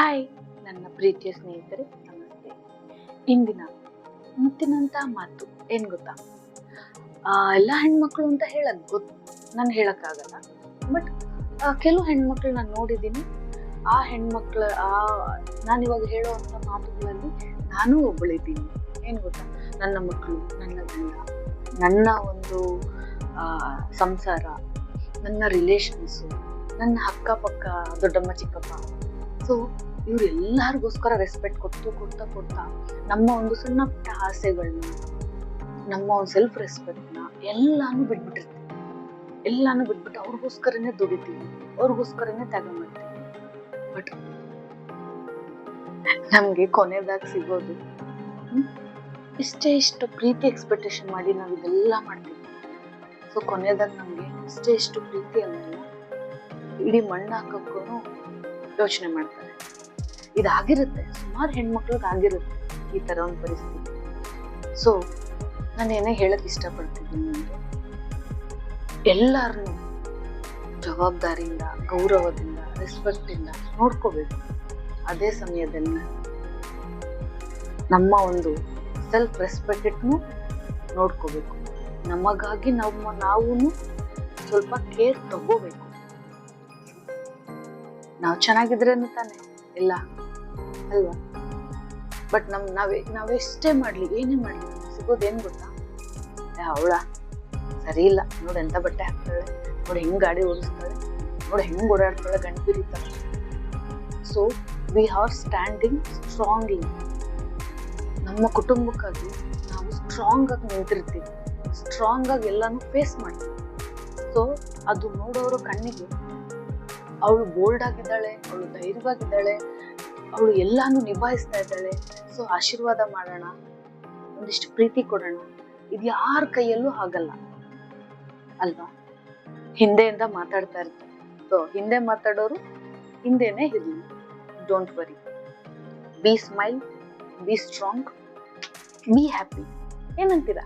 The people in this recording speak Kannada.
ಹಾಯ್ ನನ್ನ ಪ್ರೀತಿಯ ಸ್ನೇಹಿತರೆ, ನಮಸ್ತೆ. ಇಂದಿನ ಮುತ್ತಿನಂತ ಮಾತು ಏನ್ ಗೊತ್ತಾ? ಎಲ್ಲ ಹೆಣ್ಮಕ್ಳು ಅಂತ ನಾನು ಹೇಳಕ್ಕಾಗಲ್ಲ. ಬಟ್ ಕೆಲವು ಹೆಣ್ಮಕ್ಳು ನಾನು ನೋಡಿದ್ದೀನಿ. ಆ ಹೆಣ್ಮಕ್ಳ ನಾನಿವಾಗ ಹೇಳುವಂತ ಮಾತುಗಳಲ್ಲಿ ನಾನು ಒಬ್ಬಳಿದ್ದೀನಿ. ಏನ್ ಗೊತ್ತಾ? ನನ್ನ ಮಕ್ಕಳು, ನನ್ನ ಗಂಡ, ನನ್ನ ಒಂದು ಸಂಸಾರ, ನನ್ನ ರಿಲೇಷನ್ಸು, ನನ್ನ ಅಕ್ಕಪಕ್ಕ ದೊಡ್ಡಮ್ಮ ಚಿಕ್ಕಪ್ಪ. ಸೊ ಇವ್ರೆಲ್ಲರಿಗೋಸ್ಕರ ರೆಸ್ಪೆಕ್ಟ್ ಕೊಡ್ತಾ ನಮ್ಮ ಒಂದು ಸಣ್ಣ ಪುಟ್ಟ ಆಸೆಗಳನ್ನ, ನಮ್ಮ ಒಂದು ಸೆಲ್ಫ್ ರೆಸ್ಪೆಕ್ಟ್ನ ಎಲ್ಲಾನು ಬಿಟ್ಬಿಟ್ಟು ಅವ್ರಿಗೋಸ್ಕರನೇ ದುಡಿತೀವಿ, ಅವ್ರಿಗೋಸ್ಕರನೇ ತ್ಯಾಗ ಮಾಡ್ತೀವಿ. ಬಟ್ ನಮ್ಗೆ ಕೊನೆದಾಗ ಸಿಗೋದು ಇಷ್ಟು ಪ್ರೀತಿ ಎಕ್ಸ್ಪೆಕ್ಟೇಷನ್ ಮಾಡಿ ನಾವು ಇದೆಲ್ಲ ಮಾಡ್ತೀವಿ. ಸೊ ಕೊನೆದಾಗ ನಮ್ಗೆ ಇಷ್ಟು ಪ್ರೀತಿ ಅನ್ನಲ್ಲ, ಇಡೀ ಮಣ್ಣು ಹಾಕಕ್ಕೂ ಯೋಚನೆ ಮಾಡ್ತಾರೆ. ಇದಾಗಿರುತ್ತೆ, ಸುಮಾರು ಹೆಣ್ಮಕ್ಳಿಗೆ ಆಗಿರುತ್ತೆ ಈ ತರ ಒಂದು ಪರಿಸ್ಥಿತಿ. ಸೊ ನಾನು ಏನೇ ಹೇಳಕ್ ಇಷ್ಟಪಡ್ತಿದ್ದೀನಿ ಅಂದ್ರೆ, ಎಲ್ಲಾರನ್ನು ಜವಾಬ್ದಾರಿಯಿಂದ, ಗೌರವದಿಂದ, ರೆಸ್ಪೆಕ್ಟ್ ಇಂದ ನೋಡ್ಕೋಬೇಕು. ಅದೇ ಸಮಯದಲ್ಲಿ ನಮ್ಮ ಒಂದು ಸೆಲ್ಫ್ ರೆಸ್ಪೆಕ್ಟ್ನು ನೋಡ್ಕೋಬೇಕು. ನಮಗಾಗಿ ನಾವು ಸ್ವಲ್ಪ ಕೇರ್ ತಗೋಬೇಕು. ನಾವು ಚೆನ್ನಾಗಿದ್ರೇನು ತಾನೆ ಇಲ್ಲ ಅಲ್ವಾ? ಬಟ್ ನಾವೆಷ್ಟೇ ಮಾಡ್ಲಿ, ಏನೇ ಮಾಡ್ಲಿ, ಸಿಗೋದೇನ್ ಗೊತ್ತಾ? ಅವಳ ಸರಿ ಇಲ್ಲ, ನೋಡಿ ಎಂತ ಬಟ್ಟೆ ಹಾಕ್ತಾಳೆ, ನೋಡಿ ಹೆಂಗ್ ಗಾಡಿ ಓಡಿಸ್ತಾಳೆ, ನೋಡಿ ಹೆಂಗ್ ಓಡಾಡ್ತಾಳೆ, ಗಂಟು ಬಿರಿತಾಳೆ. So we are standing strongly. ನಮ್ಮ ಕುಟುಂಬಕ್ಕಾಗಿ ನಾವು ಸ್ಟ್ರಾಂಗ್ ಆಗಿ ನಿಂತಿರ್ತೀವಿ, ಸ್ಟ್ರಾಂಗ್ ಆಗಿ ಎಲ್ಲಾನು ಫೇಸ್ ಮಾಡ್ತೀವಿ. ಸೊ ಅದು ನೋಡೋರ ಕಣ್ಣಿಗೆ ಅವಳು ಬೋಲ್ಡ್ ಆಗಿದ್ದಾಳೆ, ಅವಳು ಧೈರ್ಯವಾಗಿದ್ದಾಳೆ, ಅವಳು ಎಲ್ಲಾನು ನಿಭಾಯಿಸ್ತಾ ಇದ್ದಾಳೆ. ಸೊ ಆಶೀರ್ವಾದ ಮಾಡೋಣ, ಒಂದಿಷ್ಟು ಪ್ರೀತಿ ಕೊಡೋಣ. ಇದು ಯಾರ ಕೈಯಲ್ಲೂ ಆಗಲ್ಲ ಅಲ್ವಾ? ಹಿಂದೆಯಿಂದ ಮಾತಾಡ್ತಾ ಇರ್ತಾರೆ. ಸೊ ಹಿಂದೆ ಮಾತಾಡೋರು ಹಿಂದೆನೆ ಇರ್ಲಿ. Don't worry, B smile, be strong, be happy. ಏನಂತೀರಾ?